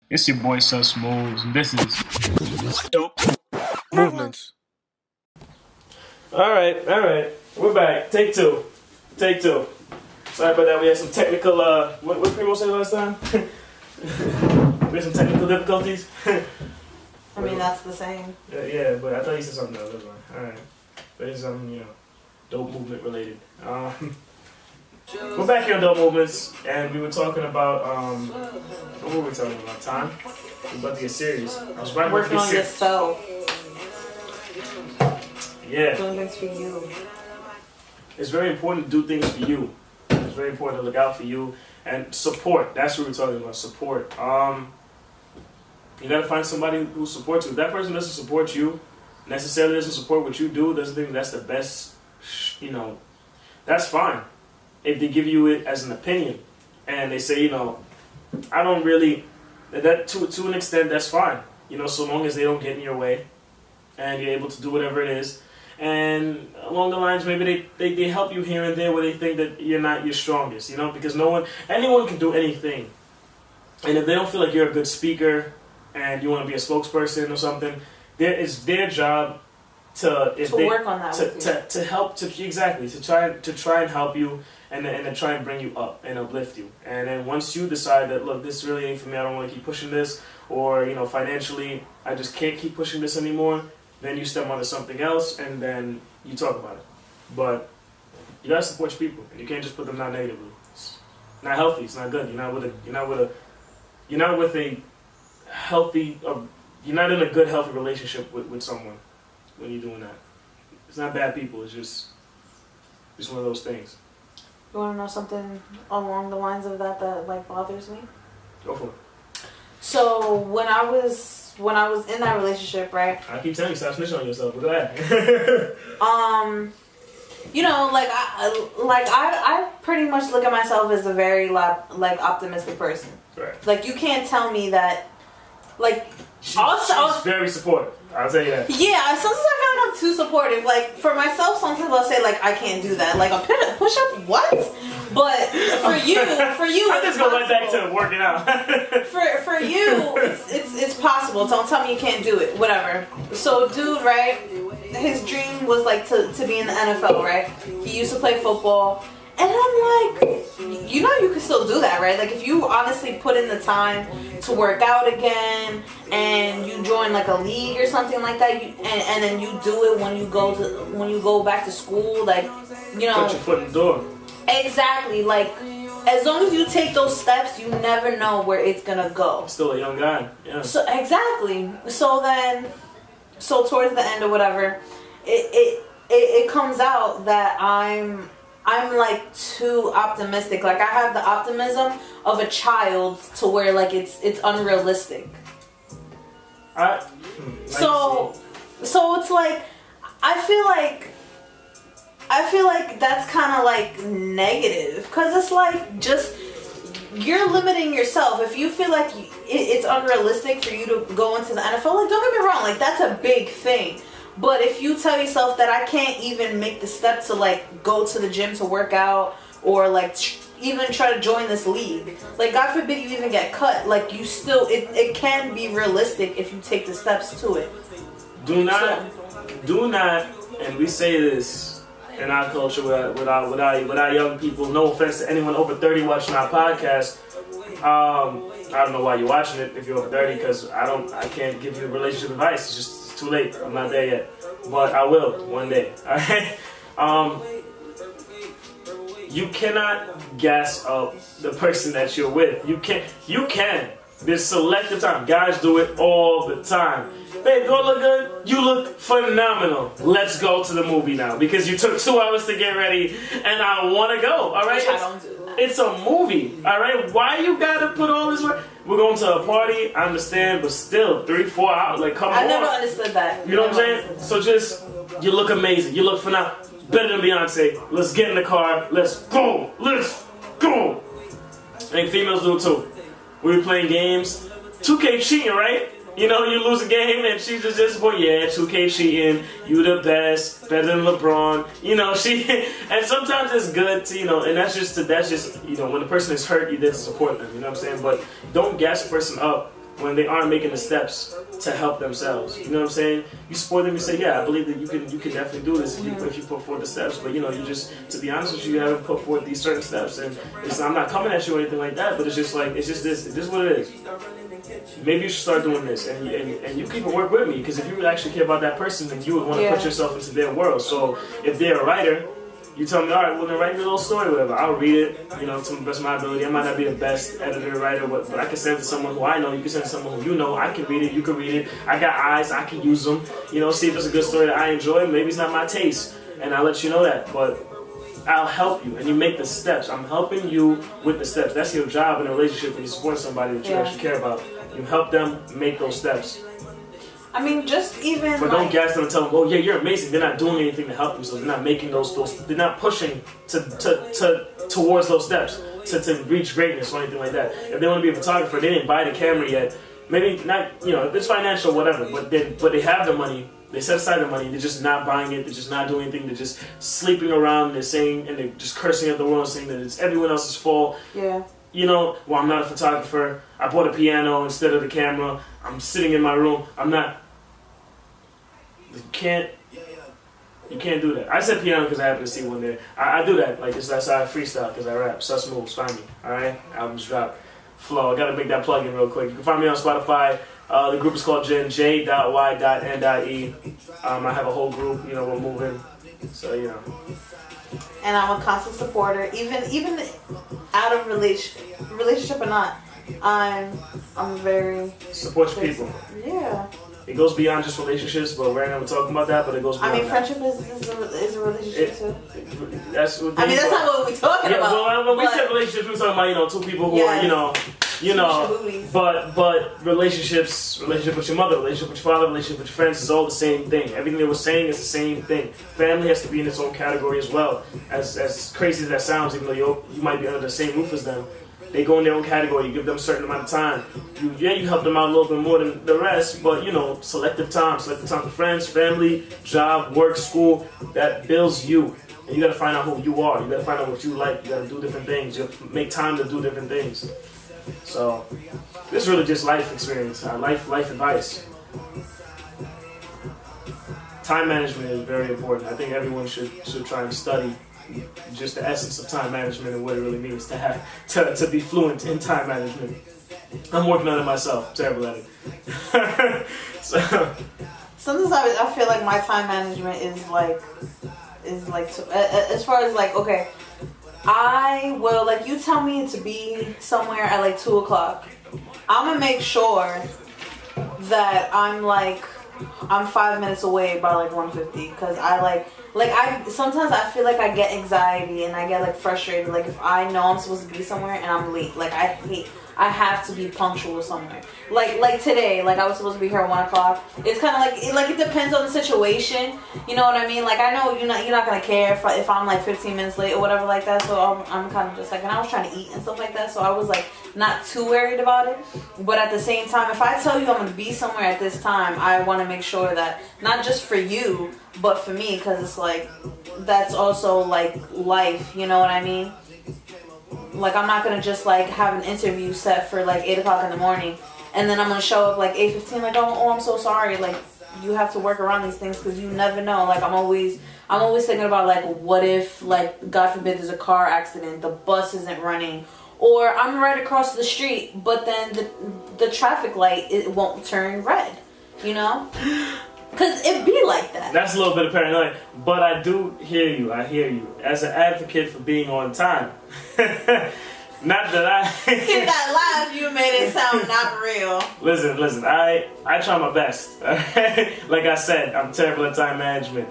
It's your boy Sus Moles, and this is Dope Movements. All right. We're back. Take two. Sorry about that. We had some technical. What did people say last time? We had some technical difficulties. I mean, that's the same. Yeah, but I thought you said something else. That's fine. All right, but it's dope movement related. We're back here on Dope Movements, and we were talking about what were we talking about? Time. We're about to get serious. I was right Working on yourself. Yeah. Doing things for you. It's very important to do things for you. It's very important to look out for you and support. That's what we're talking about. Support. You gotta find somebody who supports you. If that person doesn't support you, necessarily doesn't support what you do, doesn't think that's the best, that's fine. If they give you it as an opinion and they say, I don't really, that to an extent, that's fine. So long as they don't get in your way and you're able to do whatever it is. And along the lines, maybe they help you here and there where they think that you're not your strongest, because anyone can do anything. And if they don't feel like you're a good speaker and you want to be a spokesperson or something, it's their job to work on that to help to try and help you and to try and bring you up and uplift you. And then once you decide that, look, this really ain't for me, I don't want to keep pushing this, or financially I just can't keep pushing this anymore, then you step onto something else and then you talk about it. But you gotta support your people, and you can't just put them down negatively. It's not healthy. It's not good. You're not in a good healthy relationship with someone when you're doing that. It's not bad people. It's just one of those things. You want to know something along the lines of that bothers me? Go for it. So when I was in that relationship, right? I keep telling you, stop snitching on yourself. Look at that. I pretty much look at myself as a very optimistic person. Right. Like, you can't tell me that. Like, she's very supportive. I'll tell you that. Yeah, sometimes I feel like I'm too supportive. Like, for myself, sometimes I'll say, I can't do that. Like, a push-up, what? But for you, I just go right back to working out. for you, it's possible. Don't tell me you can't do it. Whatever. So, dude, right? His dream was, to be in the NFL, right? He used to play football. And I'm like, you can still do that, right? Like, if you honestly put in the time to work out again, and you join a league or something like that, and then you do it when you go back to school, put your foot in the door. Exactly. As long as you take those steps, you never know where it's gonna go. Still a young guy. Yeah. So exactly. So towards the end or whatever, it comes out that I'm too optimistic. I have the optimism of a child to where it's unrealistic. So it's I feel like that's kind of negative, because it's just you're limiting yourself. If you feel like it's unrealistic for you to go into the NFL, don't get me wrong, that's a big thing. But if you tell yourself that I can't even make the step to go to the gym to work out, or even try to join this league, God forbid you even get cut, you still, it can be realistic if you take the steps to it. Do not, and we say this in our culture with our young people, no offense to anyone over 30 watching our podcast. I don't know why you're watching it if you're over 30, because I can't give you relationship advice. It's just too late. I'm not there yet, but I will one day. All right. You cannot gas up the person that you're with. You can. There's selective time. Guys do it all the time. Babe, do I look good? You look phenomenal. Let's go to the movie now, because you took 2 hours to get ready and I want to go. All right. I don't do that. It's a movie. All right. Why you gotta put all this work? We're going to a party. I understand, but still, 3-4 hours. Come on. I never understood that. You know what I'm saying? So you look amazing. You look phenomenal. Better than Beyonce. Let's get in the car. Let's go. I think females do too. We were playing games. 2K cheating, right? You lose a game and she's just, well, yeah, 2K cheating. You the best, better than LeBron. And sometimes it's good to, and that's just when the person is hurt, you did support them. You know what I'm saying? But don't gas a person up when they aren't making the steps to help themselves. You know what I'm saying? You support them, you say, yeah, I believe that you can definitely do this if you put forward the steps. But you know, you just, to be honest with you, you haven't put forward these certain steps. And I'm not coming at you or anything like that, but it's just like, it's just this is what it is. Maybe you should start doing this, and you can even work with me, because if you would actually care about that person, then you would want to put yourself into their world. So if they're a writer, you tell me, all right, well, then write me a little story, whatever. I'll read it, you know, to the best of my ability. I might not be the best editor, writer, but I can send it to someone who I know. You can send it to someone who you know. I can read it. You can read it. I got eyes. I can use them. You know, see if it's a good story that I enjoy. Maybe it's not my taste, and I'll let you know that. But I'll help you, and you make the steps. I'm helping you with the steps. That's your job in a relationship when you support somebody that you actually care about. You help them make those steps. I mean, just even. But don't gas them and tell them, "Oh yeah, you're amazing." They're not doing anything to help themselves. They're not making those. They're not pushing towards those steps to reach greatness or anything like that. If they want to be a photographer, they didn't buy the camera yet. Maybe not. You know, if it's financial, whatever. But they have the money. They set aside the money. They're just not buying it. They're just not doing anything. They're just sleeping around. They're saying, and they're just cursing at the world, saying that it's everyone else's fault. Yeah. You know, well, I'm not a photographer. I bought a piano instead of the camera. I'm sitting in my room. I'm not. You can't do that. I said piano because I happened to see one there. I do that. Like, that's how I freestyle, because I rap. Sus Moves, find me. Alright? Albums drop. Flow. I gotta make that plug in real quick. You can find me on Spotify. The group is called J.Y.N.E. I have a whole group, you know, we're moving. So, you know. And I'm a constant supporter, even out of relationship or not. I'm very support your people. Yeah. It goes beyond just relationships, but we're not going to talk about that, but it goes beyond. I mean, friendship is a relationship too. That's what. I mean, that's not what we're talking about. Well, when we said relationships, we're talking about, you know, two people who are, you know, but relationship with your mother, relationship with your father, relationship with your friends is all the same thing. Everything they were saying is the same thing. Family has to be in its own category as well. As crazy as that sounds, even though you might be under the same roof as them. They go in their own category. You give them a certain amount of time. You help them out a little bit more than the rest, but you know, selective time for friends, family, job, work, school. That builds you, and you got to find out who you are. You got to find out what you like. You got to do different things. You have to make time to do different things. So this is really just life experience, life advice. Time management is very important. I think everyone should try and study just the essence of time management and what it really means to be fluent in time management. I'm working on it myself. I'm terrible at it. So sometimes I feel like my time management is like as far as like, okay, I will, like, you tell me to be somewhere at like 2:00. I'm gonna make sure that I'm 5 minutes away by like 1:50, because I sometimes I feel like I get anxiety and I get like frustrated, like if I know I'm supposed to be somewhere and I'm late. Like I have to be punctual somewhere. Like today, like I was supposed to be here at 1:00. It's kind of like it depends on the situation. You know what I mean? Like I know you're not gonna care if I'm like 15 minutes late or whatever like that. So I'm kind of just like, and I was trying to eat and stuff like that. So I was like not too worried about it. But at the same time, if I tell you I'm gonna be somewhere at this time, I want to make sure that not just for you, but for me, because it's like that's also like life. You know what I mean? Like, I'm not going to just, like, have an interview set for, like, 8 o'clock in the morning, and then I'm going to show up, like, 8:15, like, oh, I'm so sorry. Like, you have to work around these things because you never know. Like, I'm always thinking about, like, what if, like, God forbid there's a car accident, the bus isn't running, or I'm right across the street, but then the traffic light, it won't turn red, you know? Because it be like that. That's a little bit of paranoia. But I do hear you. I hear you. As an advocate for being on time. Not that I... See, that laugh you made it sound not real. Listen. I try my best. Like I said, I'm terrible at time management.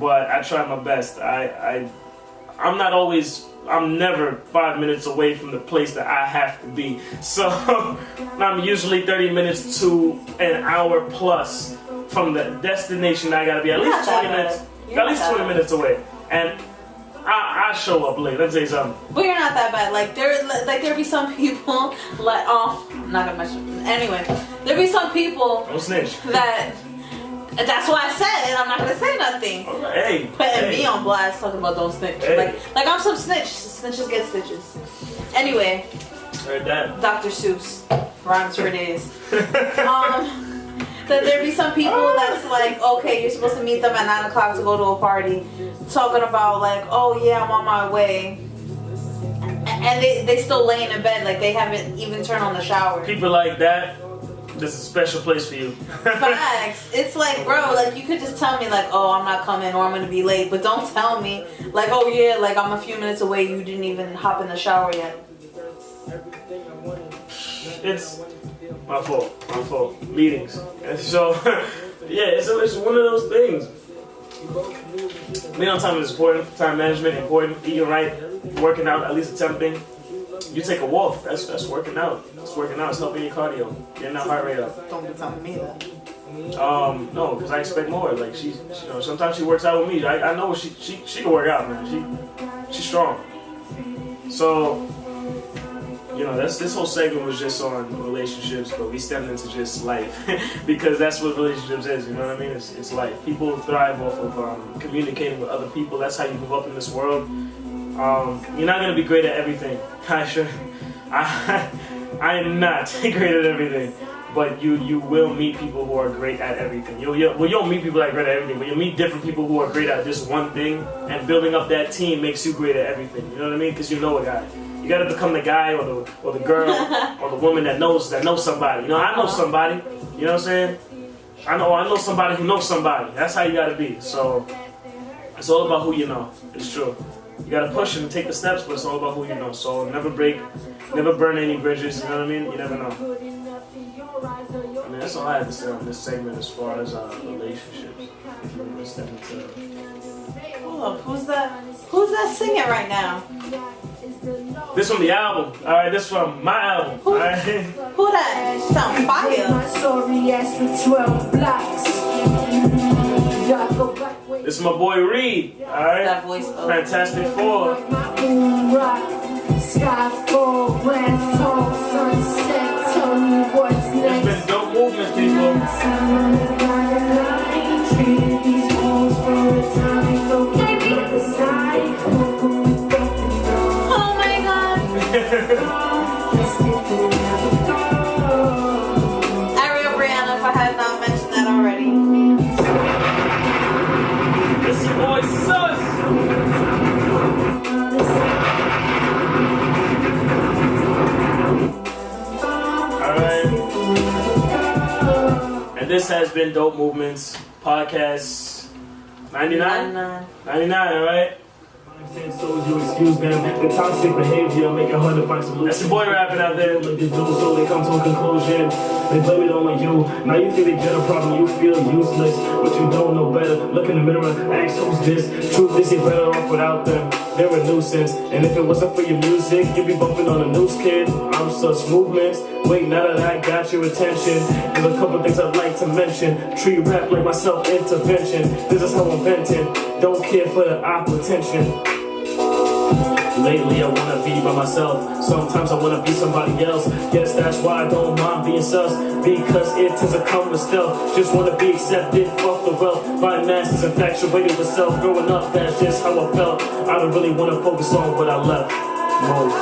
But I try my best. I'm not always... I'm never 5 minutes away from the place that I have to be. So I'm usually 30 minutes to an hour plus from the destination. I gotta be at least 20 minutes. At least 20 minutes away. And I show up late. Let's say something. But you're not that bad. Like there be some people like I'm not gonna mention. Anyway, there be some people. Don't snitch. That's why I said it. I'm not gonna say nothing. Hey, putting me on blast talking about don't snitch. Hey. Like I'm some snitch. Snitches get stitches. Anyway, Heard that. Dr. Seuss. Rhymes for days. That there be some people that's like, okay, you're supposed to meet them at 9 o'clock to go to a party, talking about like, oh yeah, I'm on my way. And they still laying in bed, like they haven't even turned on the shower. People like that, this is a special place for you. Facts. It's like, bro, like you could just tell me like, oh, I'm not coming or I'm gonna be late, but don't tell me like, oh yeah, like I'm a few minutes away, you didn't even hop in the shower yet. It's my fault. Meetings. And so, yeah, it's one of those things. Being on time is important. Time management important. Eating right, working out, at least attempting. You take a walk. That's working out. It's working out. It's helping your cardio, getting that heart rate up. Don't be telling me that. No, because I expect more. Like she, you know, sometimes she works out with me. I know she can work out, man. She's strong. So, you know, this whole segment was just on relationships, but we stepped into just life because that's what relationships is. You know what I mean? It's life. People thrive off of communicating with other people. That's how you move up in this world. You're not gonna be great at everything. I am not great at everything, but you will meet people who are great at everything. You don't meet people that are great at everything, but you'll meet different people who are great at this one thing, and building up that team makes you great at everything. You know what I mean? Because you know a guy. You gotta become the guy or the girl or the woman that knows somebody. You know, I know somebody. You know what I'm saying? I know somebody who knows somebody. That's how you gotta be. So it's all about who you know. It's true. You gotta push and take the steps, but it's all about who you know. So never burn any bridges. You know what I mean? You never know. I mean, that's all I have to say on this segment as far as relationships. If you want to step into. Hold up, who's that singing right now? This from the album. Alright, this from my album. Who that? Sound fire. This is my boy Reed. Alright. That voice though. Fantastic Four. It's been dope movements, people. Ariel Brianna, if I had not mentioned that already. This is boy Sus. Alright. And this has been Dope Movements Podcast 99? 99, alright? So you excuse them, the toxic behavior make it hard to find solutions. That's your boy rapping out there. Like they do, so they come to a conclusion. They blame it on you. Now you think they get a problem, you feel useless, but you don't know better. Look in the mirror, ask who's this. Truth is, you're better off without them. They're a nuisance, and if it wasn't for your music, you'd be bumping on the news, kid. I'm such movements. Wait, now that I got your attention, there's a couple things I'd like to mention. Treat rap like my self-intervention. This is how I'm venting. Don't care for the awkward tension. Lately I wanna be by myself. Sometimes I wanna be somebody else. Guess that's why I don't mind being sus, because it tends to come with stealth. Just wanna be accepted, fuck the wealth. By masses infatuated with self. Growing up, that's just how I felt. I don't really wanna focus on what I left. Most.